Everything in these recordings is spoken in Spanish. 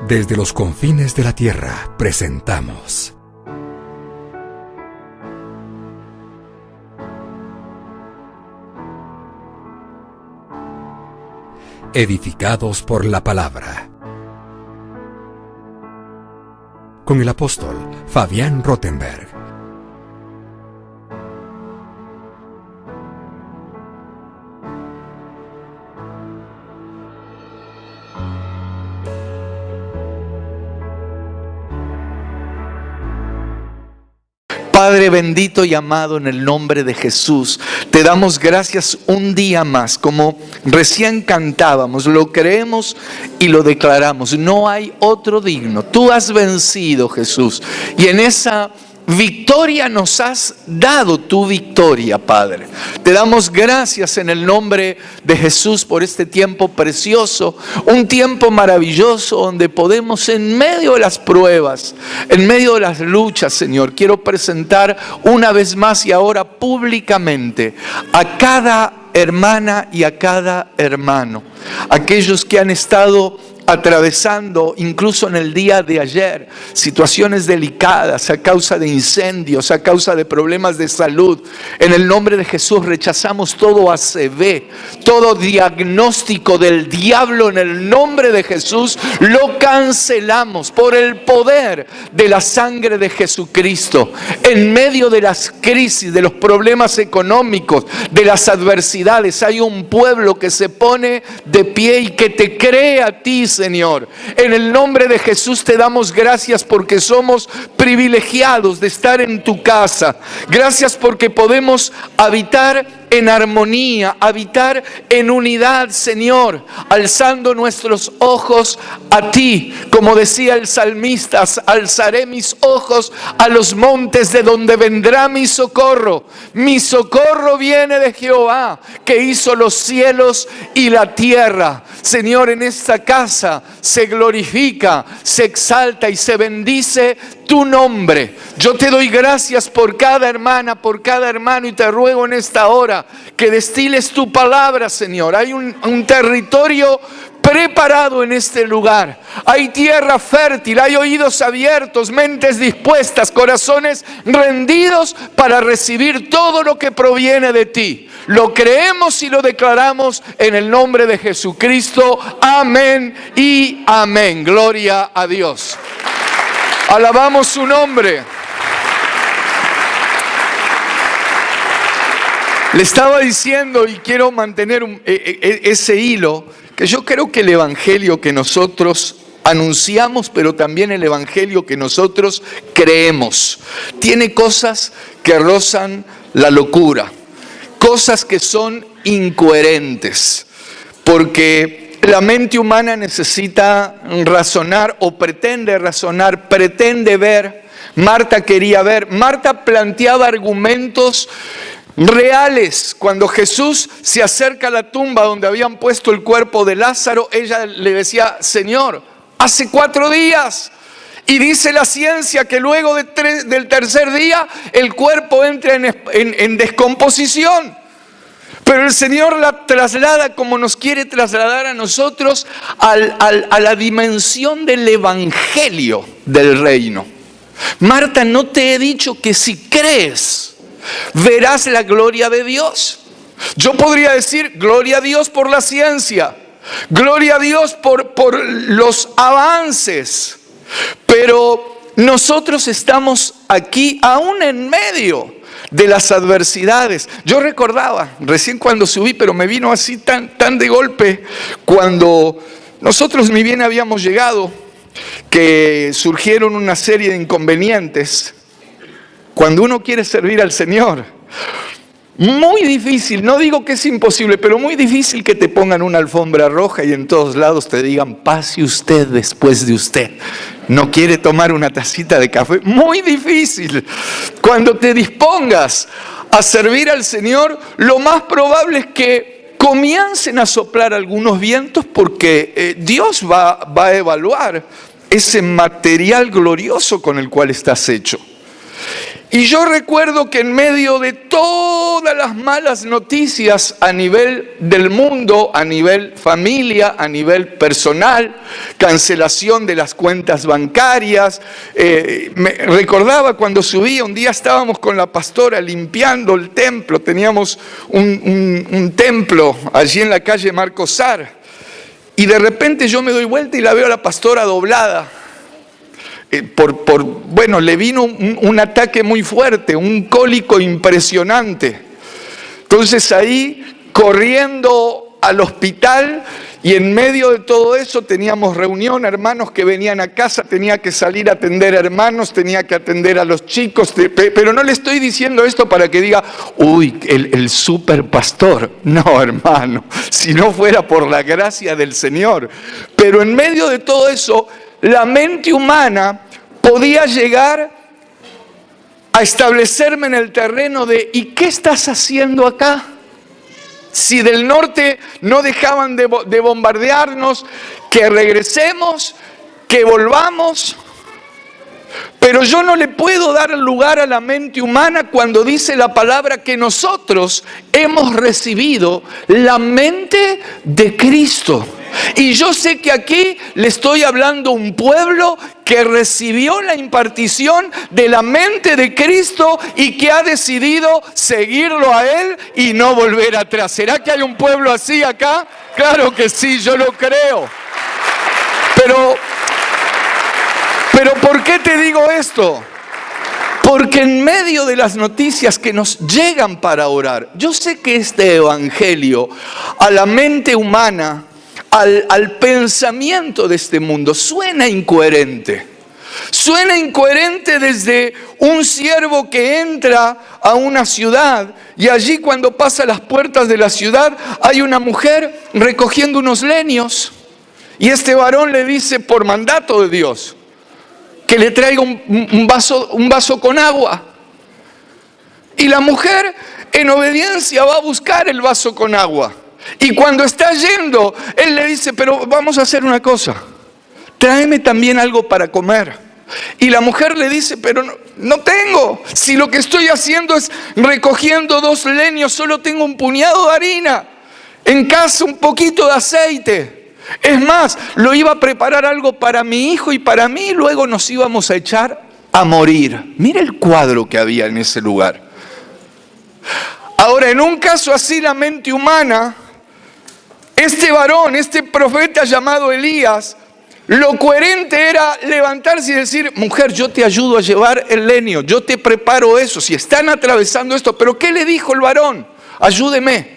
Desde los confines de la tierra presentamos Edificados por la Palabra, con el apóstol Fabián Rottenberg. Padre bendito y amado, en el nombre de Jesús, te damos gracias un día más, como recién cantábamos, lo creemos y lo declaramos. No hay otro digno. Tú has vencido, Jesús, y en esa victoria nos has dado tu victoria, Padre. Te damos gracias en el nombre de Jesús por este tiempo precioso, un tiempo maravilloso donde podemos, en medio de las pruebas, en medio de las luchas, Señor, quiero presentar una vez más y ahora públicamente a cada hermana y a cada hermano, aquellos que han estado atravesando incluso en el día de ayer situaciones delicadas a causa de incendios, a causa de problemas de salud. En el nombre de Jesús rechazamos todo ACV, todo diagnóstico del diablo. En el nombre de Jesús lo cancelamos por el poder de la sangre de Jesucristo. En medio de las crisis, de los problemas económicos, de las adversidades, hay un pueblo que se pone de pie y que te cree a ti, Señor. En el nombre de Jesús te damos gracias porque somos privilegiados de estar en tu casa. Gracias porque podemos habitar en armonía, habitar en unidad, Señor, alzando nuestros ojos a ti. Como decía el salmista, alzaré mis ojos a los montes de donde vendrá mi socorro. Mi socorro viene de Jehová, que hizo los cielos y la tierra. Señor, en esta casa se glorifica, se exalta y se bendice tu nombre. Yo te doy gracias por cada hermana, por cada hermano, y te ruego en esta hora que destiles tu palabra, Señor. Hay un territorio preparado en este lugar. Hay tierra fértil, hay oídos abiertos, mentes dispuestas, corazones rendidos para recibir todo lo que proviene de ti. Lo creemos y lo declaramos en el nombre de Jesucristo. Amén y amén. Gloria a Dios. Alabamos su nombre. Le estaba diciendo, y quiero mantener ese hilo, que yo creo que el evangelio que nosotros anunciamos, pero también el evangelio que nosotros creemos, tiene cosas que rozan la locura, cosas que son incoherentes, porque la mente humana necesita razonar o pretende razonar, pretende ver. Marta quería ver, Marta planteaba argumentos reales. Cuando Jesús se acerca a la tumba donde habían puesto el cuerpo de Lázaro, ella le decía: Señor, hace 4 días. Y dice la ciencia que luego del tercer día el cuerpo entra en descomposición. Pero el Señor la traslada, como nos quiere trasladar a nosotros, a la dimensión del evangelio del reino. Marta, ¿no te he dicho que si crees verás la gloria de Dios? Yo podría decir: gloria a Dios por la ciencia, gloria a Dios por los avances, pero nosotros estamos aquí aún en medio de las adversidades. Yo recordaba recién cuando subí, pero me vino así tan de golpe, cuando nosotros ni bien habíamos llegado, que surgieron una serie de inconvenientes. Cuando uno quiere servir al Señor, muy difícil, no digo que es imposible, pero muy difícil que te pongan una alfombra roja y en todos lados te digan: pase usted después de usted. ¿No quiere tomar una tacita de café? Muy difícil. Cuando te dispongas a servir al Señor, lo más probable es que comiencen a soplar algunos vientos, porque Dios va a evaluar ese material glorioso con el cual estás hecho. Y yo recuerdo que en medio de todas las malas noticias a nivel del mundo, a nivel familia, a nivel personal, cancelación de las cuentas bancarias, me recordaba cuando subía, un día estábamos con la pastora limpiando el templo, teníamos un templo allí en la calle Marcos Sar, y de repente yo me doy vuelta y la veo a la pastora doblada. Bueno, le vino un ataque muy fuerte, un cólico impresionante. Entonces ahí, corriendo al hospital, y en medio de todo eso teníamos reunión, hermanos que venían a casa, tenía que salir a atender a hermanos, tenía que atender a los chicos, pero no le estoy diciendo esto para que diga, uy, el super pastor. No, hermano, si no fuera por la gracia del Señor. Pero en medio de todo eso, la mente humana podía llegar a establecerme en el terreno de ¿y qué estás haciendo acá? Si del norte no dejaban de bombardearnos, que regresemos, que volvamos. Pero yo no le puedo dar lugar a la mente humana cuando dice la palabra que nosotros hemos recibido la mente de Cristo. Y yo sé que aquí le estoy hablando a un pueblo que recibió la impartición de la mente de Cristo y que ha decidido seguirlo a Él y no volver atrás. ¿Será que hay un pueblo así acá? Claro que sí, yo lo creo. Pero ¿por qué te digo esto? Porque en medio de las noticias que nos llegan para orar, yo sé que este evangelio a la mente humana, al pensamiento de este mundo, suena incoherente. Suena incoherente desde un siervo que entra a una ciudad y allí cuando pasa las puertas de la ciudad hay una mujer recogiendo unos leños y este varón le dice por mandato de Dios que le traiga un vaso con agua. Y la mujer en obediencia va a buscar el vaso con agua. Y cuando está yendo, él le dice, pero vamos a hacer una cosa, tráeme también algo para comer. Y la mujer le dice, pero no tengo, si lo que estoy haciendo es recogiendo 2 leños, solo tengo un puñado de harina, en casa un poquito de aceite. Es más, lo iba a preparar algo para mi hijo y para mí, y luego nos íbamos a echar a morir. Mira el cuadro que había en ese lugar. Ahora, en un caso así, la mente humana, este varón, este profeta llamado Elías, lo coherente era levantarse y decir, mujer, yo te ayudo a llevar el leño, yo te preparo eso, si están atravesando esto. Pero ¿qué le dijo el varón? Ayúdeme.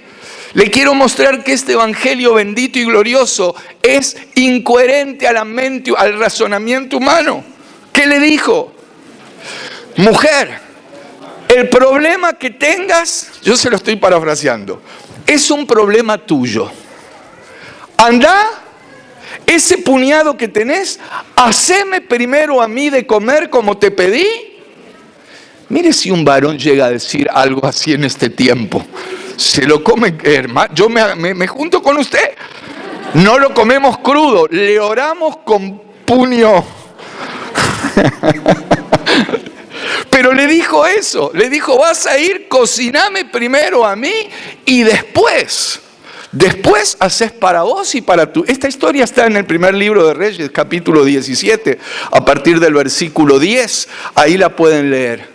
Le quiero mostrar que este evangelio bendito y glorioso es incoherente a la mente, al razonamiento humano. ¿Qué le dijo? Mujer, el problema que tengas, yo se lo estoy parafraseando, es un problema tuyo. Anda, ese puñado que tenés, haceme primero a mí de comer como te pedí. Mire si un varón llega a decir algo así en este tiempo. Se lo come, hermano, yo me junto con usted. No lo comemos crudo, le oramos con puño. Pero le dijo eso, le dijo, vas a ir, cociname primero a mí y después haces para vos y para tú. Esta historia está en el primer libro de Reyes, capítulo 17, a partir del versículo 10, ahí la pueden leer.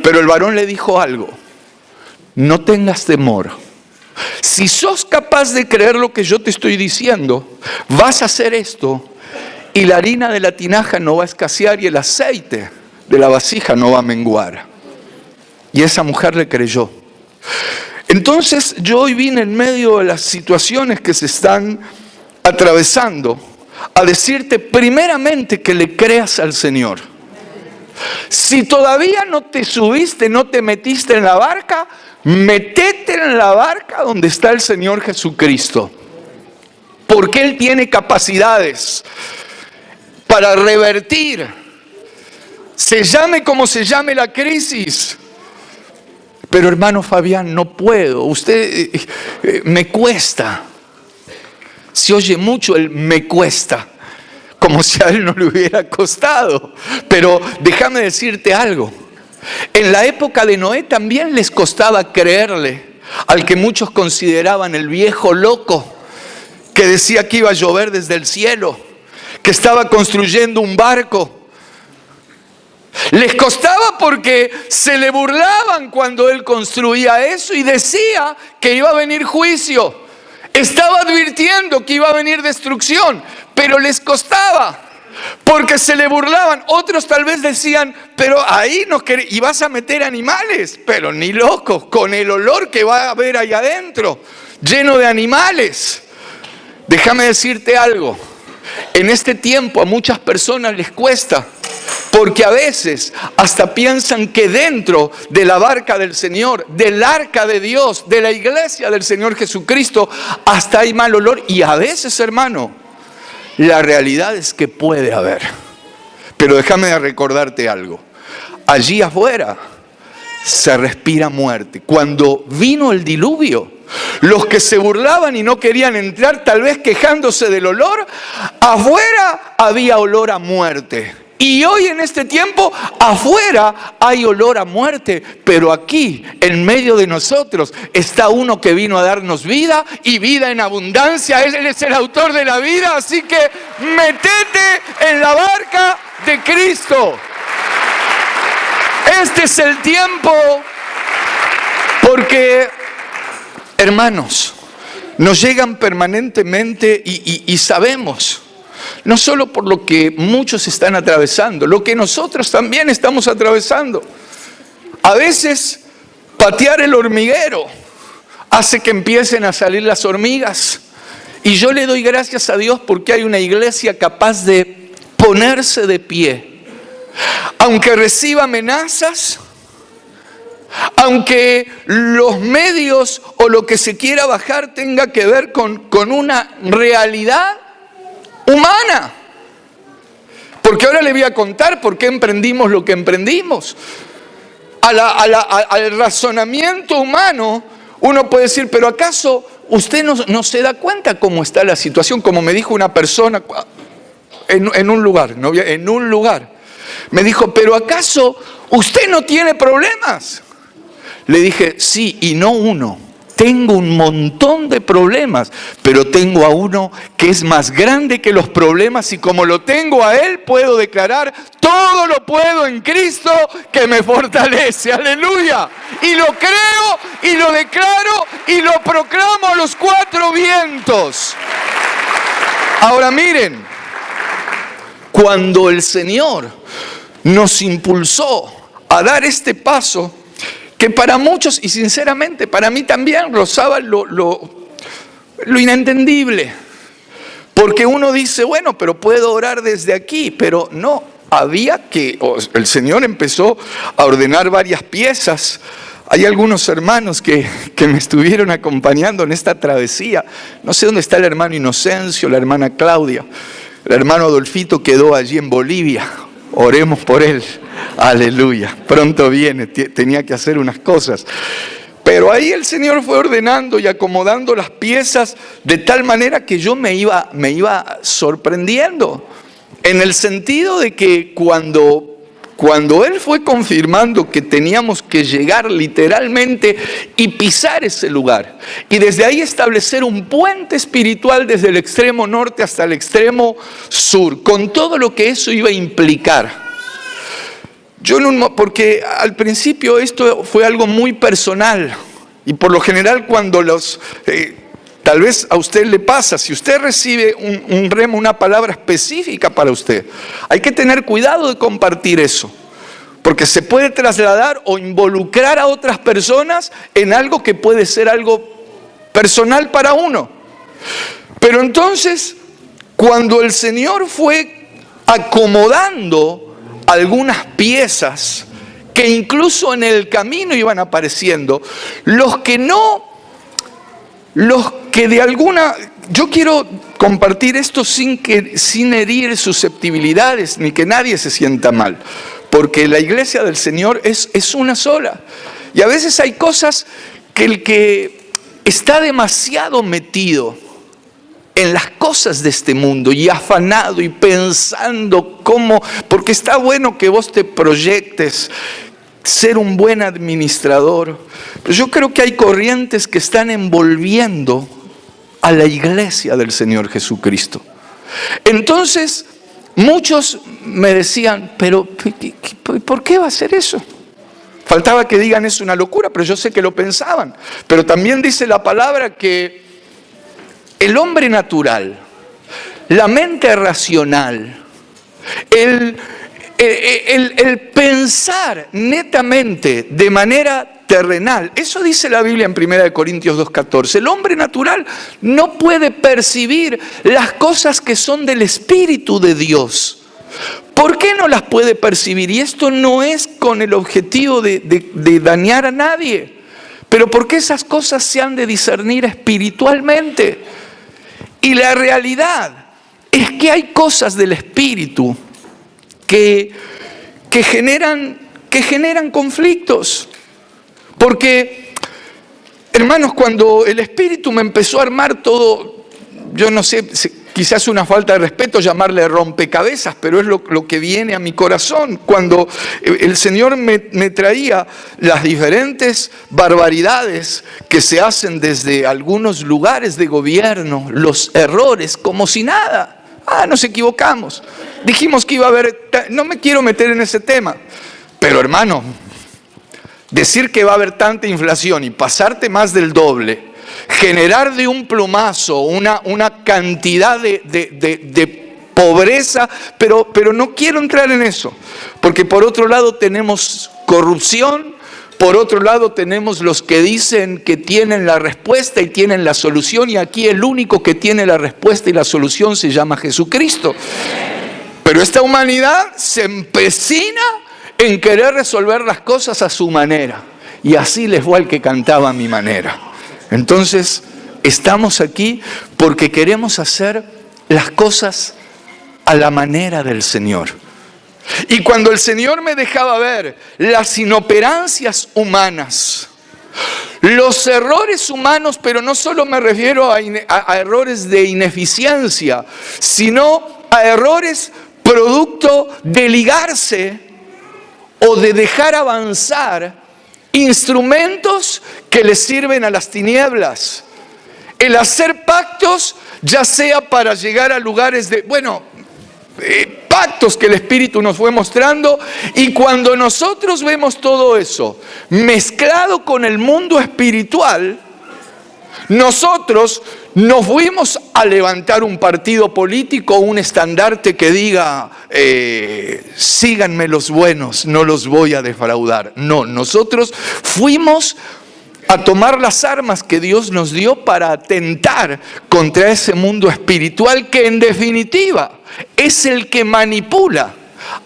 Pero el varón le dijo algo, no tengas temor. Si sos capaz de creer lo que yo te estoy diciendo, vas a hacer esto y la harina de la tinaja no va a escasear y el aceite de la vasija no va a menguar. Y esa mujer le creyó. Entonces yo hoy vine en medio de las situaciones que se están atravesando a decirte primeramente que le creas al Señor. Si todavía no te subiste, no te metiste en la barca, metete en la barca donde está el Señor Jesucristo. Porque Él tiene capacidades para revertir, se llame como se llame la crisis. Pero hermano Fabián, no puedo, usted me cuesta. Se oye mucho el me cuesta, como si a él no le hubiera costado. Pero déjame decirte algo, En la época de Noé también les costaba creerle al que muchos consideraban el viejo loco, que decía que iba a llover desde el cielo, que estaba construyendo un barco. Les costaba porque se le burlaban cuando él construía eso y decía que iba a venir juicio. Estaba advirtiendo que iba a venir destrucción, pero les costaba porque se le burlaban. Otros tal vez decían, pero ahí no querés, y vas a meter animales, pero ni loco, con el olor que va a haber ahí adentro, lleno de animales. Déjame decirte algo, en este tiempo a muchas personas les cuesta, porque a veces hasta piensan que dentro de la barca del Señor, del arca de Dios, de la iglesia del Señor Jesucristo, hasta hay mal olor. Y a veces, hermano, la realidad es que puede haber. Pero déjame recordarte algo. Allí afuera se respira muerte. Cuando vino el diluvio, los que se burlaban y no querían entrar, tal vez quejándose del olor, afuera había olor a muerte. Y hoy en este tiempo, afuera hay olor a muerte, pero aquí, en medio de nosotros, está uno que vino a darnos vida y vida en abundancia. Él es el autor de la vida, así que metete en la barca de Cristo. Este es el tiempo, porque, hermanos, nos llegan permanentemente y sabemos, no solo por lo que muchos están atravesando, lo que nosotros también estamos atravesando. A veces patear el hormiguero hace que empiecen a salir las hormigas. Y yo le doy gracias a Dios porque hay una iglesia capaz de ponerse de pie. Aunque reciba amenazas, aunque los medios o lo que se quiera bajar tenga que ver con una realidad humana. Porque ahora le voy a contar por qué emprendimos lo que emprendimos. Al razonamiento humano, uno puede decir, pero ¿acaso usted no se da cuenta cómo está la situación? Como me dijo una persona en un lugar, me dijo, pero ¿acaso usted no tiene problemas? Le dije, sí, y no uno. Tengo un montón de problemas, pero tengo a uno que es más grande que los problemas, y como lo tengo a Él, puedo declarar, todo lo puedo en Cristo que me fortalece. Aleluya. Y lo creo, y lo declaro, y lo proclamo a los cuatro vientos. Ahora miren, cuando el Señor nos impulsó a dar este paso, que para muchos, y sinceramente para mí también, rozaba lo inentendible. Porque uno dice, bueno, pero puedo orar desde aquí, pero no, el Señor empezó a ordenar varias piezas. Hay algunos hermanos que me estuvieron acompañando en esta travesía. No sé dónde está el hermano Inocencio, la hermana Claudia. El hermano Adolfito quedó allí en Bolivia. Oremos por él. Aleluya. Pronto viene, tenía que hacer unas cosas. Pero ahí el Señor fue ordenando y acomodando las piezas de tal manera que yo me iba sorprendiendo. En el sentido de que cuando Él fue confirmando que teníamos que llegar literalmente y pisar ese lugar, y desde ahí establecer un puente espiritual desde el extremo norte hasta el extremo sur, con todo lo que eso iba a implicar. Porque al principio esto fue algo muy personal, y por lo general cuando tal vez a usted le pasa, si usted recibe un rema, una palabra específica para usted, hay que tener cuidado de compartir eso, porque se puede trasladar o involucrar a otras personas en algo que puede ser algo personal para uno. Pero entonces, cuando el Señor fue acomodando algunas piezas que incluso en el camino iban apareciendo, yo quiero compartir esto sin herir susceptibilidades ni que nadie se sienta mal, porque la iglesia del Señor es una sola, y a veces hay cosas que el que está demasiado metido en las cosas de este mundo y afanado y pensando porque está bueno que vos te proyectes, ser un buen administrador. Pero yo creo que hay corrientes que están envolviendo a la iglesia del Señor Jesucristo. Entonces, muchos me decían, pero ¿por qué va a ser eso? Faltaba que digan es una locura, pero yo sé que lo pensaban. Pero también dice la palabra que el hombre natural, la mente racional, el pensar netamente de manera terrenal, eso dice la Biblia en 1 Corintios 2:14, el hombre natural no puede percibir las cosas que son del Espíritu de Dios. ¿Por qué no las puede percibir? Y esto no es con el objetivo de dañar a nadie, pero porque esas cosas se han de discernir espiritualmente. Y la realidad es que hay cosas del Espíritu que generan conflictos. Porque, hermanos, cuando el Espíritu me empezó a armar todo, yo no sé, quizás una falta de respeto llamarle rompecabezas, pero es lo que viene a mi corazón. Cuando el Señor me traía las diferentes barbaridades que se hacen desde algunos lugares de gobierno, los errores, como si nada. Nos equivocamos. Dijimos que iba a haber, no me quiero meter en ese tema, pero hermano, decir que va a haber tanta inflación y pasarte más del doble, generar de un plumazo una cantidad de pobreza, pero no quiero entrar en eso, porque por otro lado tenemos corrupción, por otro lado tenemos los que dicen que tienen la respuesta y tienen la solución, y aquí el único que tiene la respuesta y la solución se llama Jesucristo. Pero esta humanidad se empecina en querer resolver las cosas a su manera, y así les fue al que cantaba a mi manera. Entonces, estamos aquí porque queremos hacer las cosas a la manera del Señor. Y cuando el Señor me dejaba ver las inoperancias humanas, los errores humanos, pero no solo me refiero a errores de ineficiencia, sino a errores producto de ligarse o de dejar avanzar instrumentos que les sirven a las tinieblas. El hacer pactos, ya sea para llegar a lugares de, pactos que el Espíritu nos fue mostrando, y cuando nosotros vemos todo eso mezclado con el mundo espiritual, nosotros no fuimos a levantar un partido político, un estandarte que diga, síganme los buenos, no los voy a defraudar. No, nosotros fuimos a tomar las armas que Dios nos dio para atentar contra ese mundo espiritual que en definitiva es el que manipula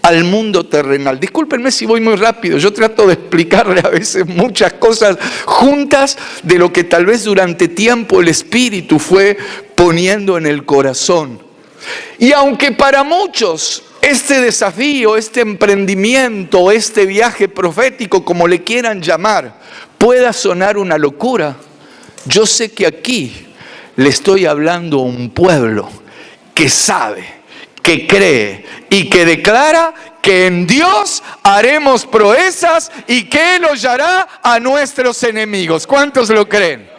al mundo terrenal. Discúlpenme si voy muy rápido, yo trato de explicarle a veces muchas cosas juntas de lo que tal vez durante tiempo el Espíritu fue poniendo en el corazón. Y aunque para muchos este desafío, este emprendimiento, este viaje profético, como le quieran llamar, pueda sonar una locura, yo sé que aquí le estoy hablando a un pueblo que sabe, que cree y que declara que en Dios haremos proezas y que Él hollará a nuestros enemigos. ¿Cuántos lo creen?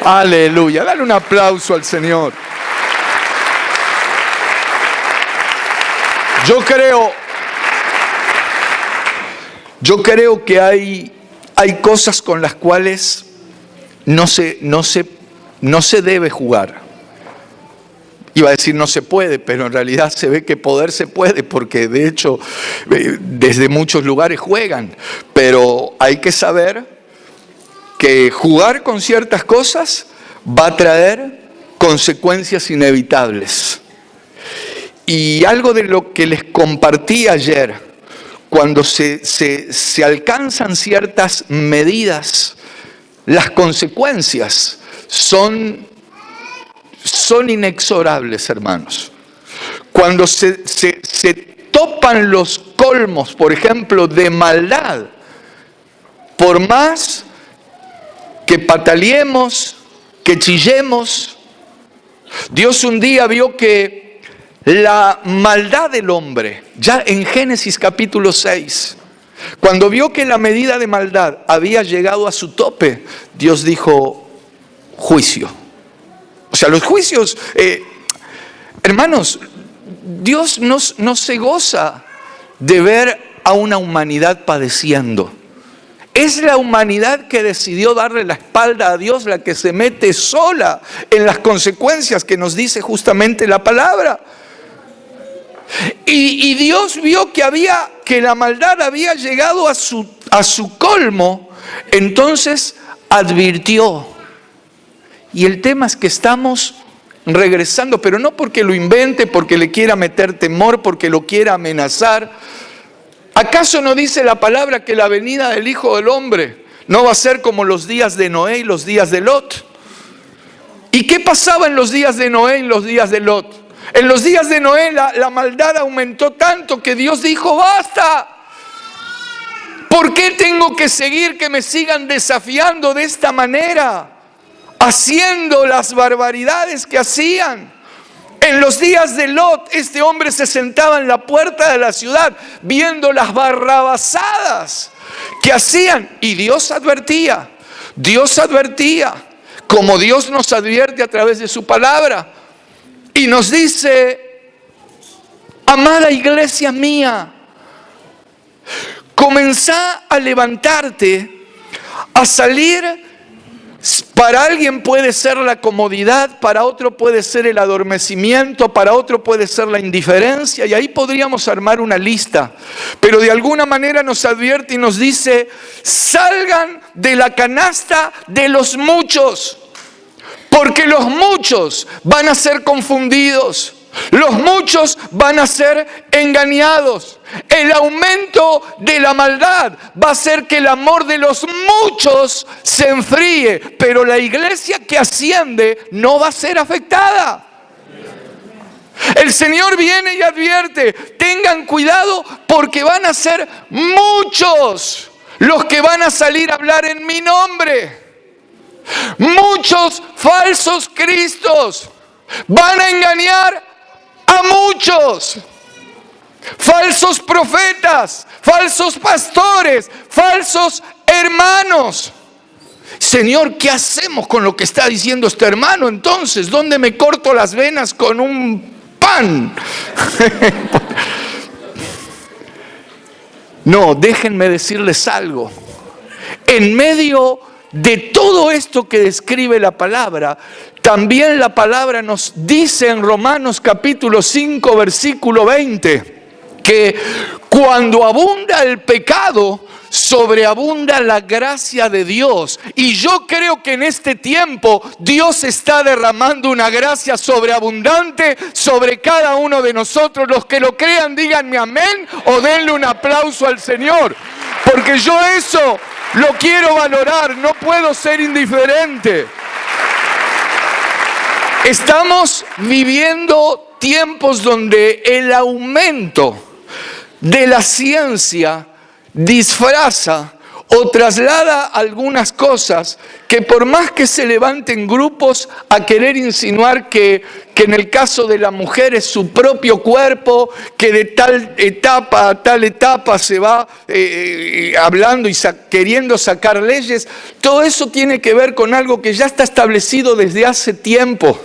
Aleluya. Dale un aplauso al Señor. Yo creo que hay cosas con las cuales no se debe jugar. Iba a decir no se puede, pero en realidad se ve que poder se puede, porque de hecho desde muchos lugares juegan. Pero hay que saber que jugar con ciertas cosas va a traer consecuencias inevitables. Y algo de lo que les compartí ayer, cuando se alcanzan ciertas medidas, las consecuencias son inexorables, hermanos. Cuando se topan los colmos, por ejemplo, de maldad, por más que pataleemos, que chillemos, Dios un día vio que la maldad del hombre, ya en Génesis capítulo 6, Cuando vio que la medida de maldad había llegado a su tope, Dios dijo, juicio. O sea, los juicios, hermanos, Dios no se goza de ver a una humanidad padeciendo. Es la humanidad que decidió darle la espalda a Dios la que se mete sola en las consecuencias que nos dice justamente la palabra. Y Dios vio que la maldad había llegado a su colmo, entonces advirtió. Y el tema es que estamos regresando, pero no porque lo invente, porque le quiera meter temor, porque lo quiera amenazar. ¿Acaso no dice la palabra que la venida del Hijo del Hombre no va a ser como los días de Noé y los días de Lot? ¿Y qué pasaba en los días de Noé y los días de Lot? En los días de Noé la maldad aumentó tanto que Dios dijo, ¡basta! ¿Por qué tengo que seguir que me sigan desafiando de esta manera? Haciendo las barbaridades que hacían. En los días de Lot, este hombre se sentaba en la puerta de la ciudad viendo las barrabasadas que hacían. Y Dios advertía, como Dios nos advierte a través de su palabra. Y nos dice, amada iglesia mía, comenzá a levantarte, a salir. Para alguien puede ser la comodidad, para otro puede ser el adormecimiento, para otro puede ser la indiferencia, y ahí podríamos armar una lista. Pero de alguna manera nos advierte y nos dice, salgan de la canasta de los muchos, porque los muchos van a ser confundidos. Los muchos van a ser engañados. El aumento de la maldad va a hacer que el amor de los muchos se enfríe, pero la iglesia que asciende no va a ser afectada. El Señor viene y advierte, tengan cuidado porque van a ser muchos los que van a salir a hablar en mi nombre. Muchos falsos cristos van a engañar a muchos. Falsos profetas, falsos pastores, falsos hermanos. Señor, ¿qué hacemos con lo que está diciendo este hermano entonces? ¿Dónde me corto las venas con un pan? No, déjenme decirles algo. En medio de todo esto que describe la palabra, también la palabra nos dice en Romanos capítulo 5, versículo 20, que cuando abunda el pecado, sobreabunda la gracia de Dios. Y yo creo que en este tiempo Dios está derramando una gracia sobreabundante sobre cada uno de nosotros. Los que lo crean, díganme amén o denle un aplauso al Señor, porque yo eso lo quiero valorar, no puedo ser indiferente. Estamos viviendo tiempos donde el aumento de la ciencia disfraza o traslada algunas cosas que por más que se levanten grupos a querer insinuar que en el caso de la mujer es su propio cuerpo, que de tal etapa a tal etapa se va hablando y queriendo sacar leyes, todo eso tiene que ver con algo que ya está establecido desde hace tiempo.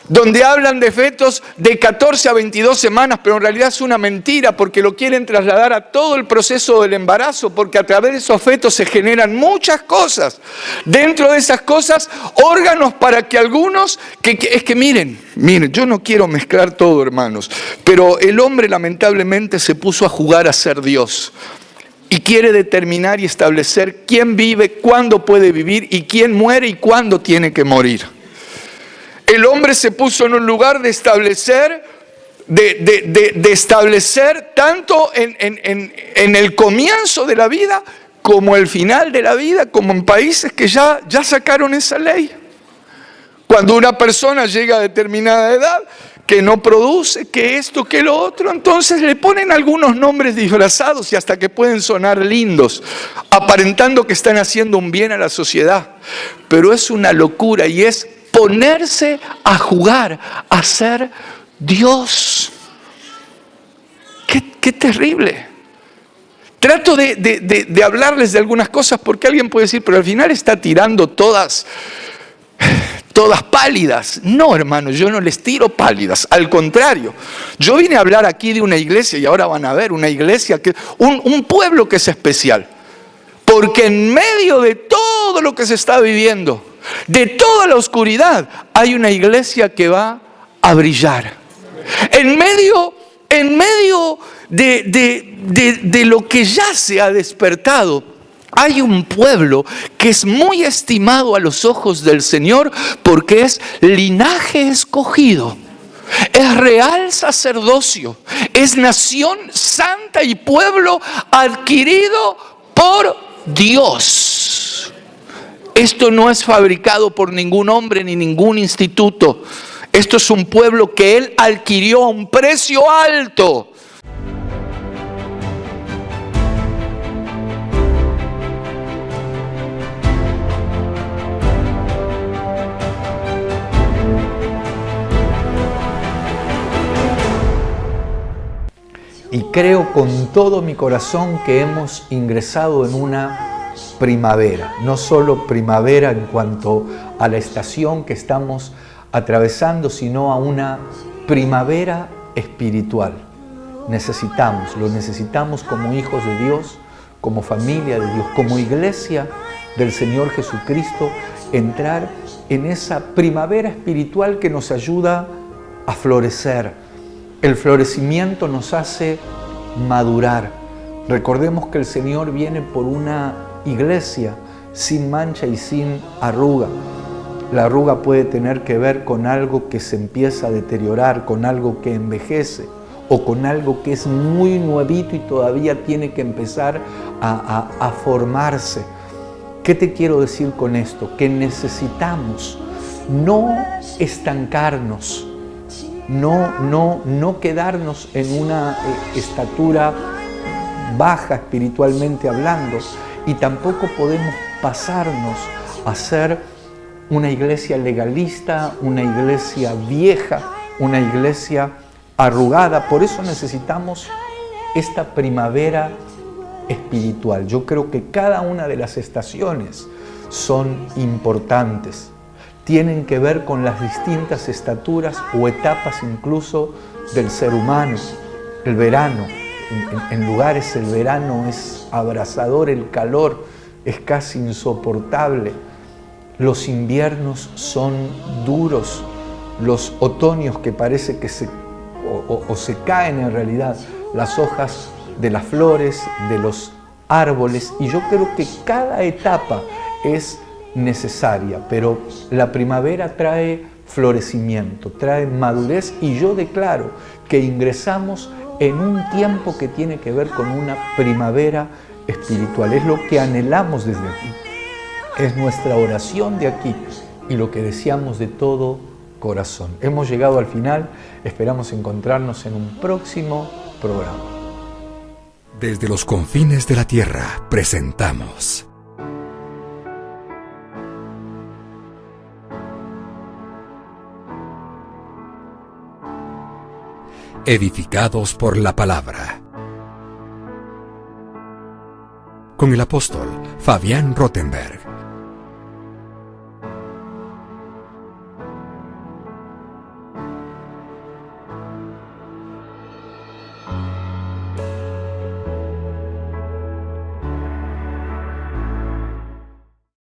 Donde hablan de fetos de 14 a 22 semanas, pero en realidad es una mentira porque lo quieren trasladar a todo el proceso del embarazo, porque a través de esos fetos se generan muchas cosas. Dentro de esas cosas, órganos para que algunos, miren, yo no quiero mezclar todo, hermanos, pero el hombre lamentablemente se puso a jugar a ser Dios. Y quiere determinar y establecer quién vive, cuándo puede vivir y quién muere y cuándo tiene que morir. El hombre se puso en un lugar de establecer, de establecer tanto en el comienzo de la vida como el final de la vida, como en países que ya sacaron esa ley. Cuando una persona llega a determinada edad, que no produce, que esto, que lo otro, entonces le ponen algunos nombres disfrazados y hasta que pueden sonar lindos, aparentando que están haciendo un bien a la sociedad. Pero es una locura y es ponerse a jugar, a ser Dios. ¡Qué terrible! Trato de hablarles de algunas cosas porque alguien puede decir, pero al final está tirando todas pálidas. No, hermano, yo no les tiro pálidas. Al contrario, yo vine a hablar aquí de una iglesia y ahora van a ver una iglesia, un pueblo que es especial. Porque en medio de todo lo que se está viviendo, de toda la oscuridad, hay una iglesia que va a brillar. En medio de lo que ya se ha despertado, hay un pueblo que es muy estimado a los ojos del Señor porque es linaje escogido, es real sacerdocio, es nación santa y pueblo adquirido por Dios. Esto no es fabricado por ningún hombre ni ningún instituto. Esto es un pueblo que Él adquirió a un precio alto. Y creo con todo mi corazón que hemos ingresado en una primavera. No solo primavera en cuanto a la estación que estamos atravesando, sino a una primavera espiritual. Lo necesitamos como hijos de Dios, como familia de Dios, como iglesia del Señor Jesucristo, entrar en esa primavera espiritual que nos ayuda a florecer. El florecimiento nos hace madurar. Recordemos que el Señor viene por una iglesia sin mancha y sin arruga. La arruga puede tener que ver con algo que se empieza a deteriorar, con algo que envejece o con algo que es muy nuevito y todavía tiene que empezar a formarse. ¿Qué te quiero decir con esto? Que necesitamos no estancarnos, no quedarnos en una estatura baja espiritualmente hablando, y tampoco podemos pasarnos a ser una iglesia legalista, una iglesia vieja, una iglesia arrugada. Por eso necesitamos esta primavera espiritual. Yo creo que cada una de las estaciones son importantes. Tienen que ver con las distintas estaturas o etapas incluso del ser humano. El verano, en lugares el verano es abrasador, el calor es casi insoportable. Los inviernos son duros, los otoños que parece que se caen en realidad las hojas de las flores, de los árboles, y yo creo que cada etapa es necesaria, pero la primavera trae florecimiento, trae madurez, y yo declaro que ingresamos en un tiempo que tiene que ver con una primavera espiritual. Es lo que anhelamos desde aquí, es nuestra oración de aquí y lo que deseamos de todo corazón. Hemos llegado al final, esperamos encontrarnos en un próximo programa. Desde los confines de la tierra presentamos Edificados por la Palabra, con el apóstol Fabián Rottenberg.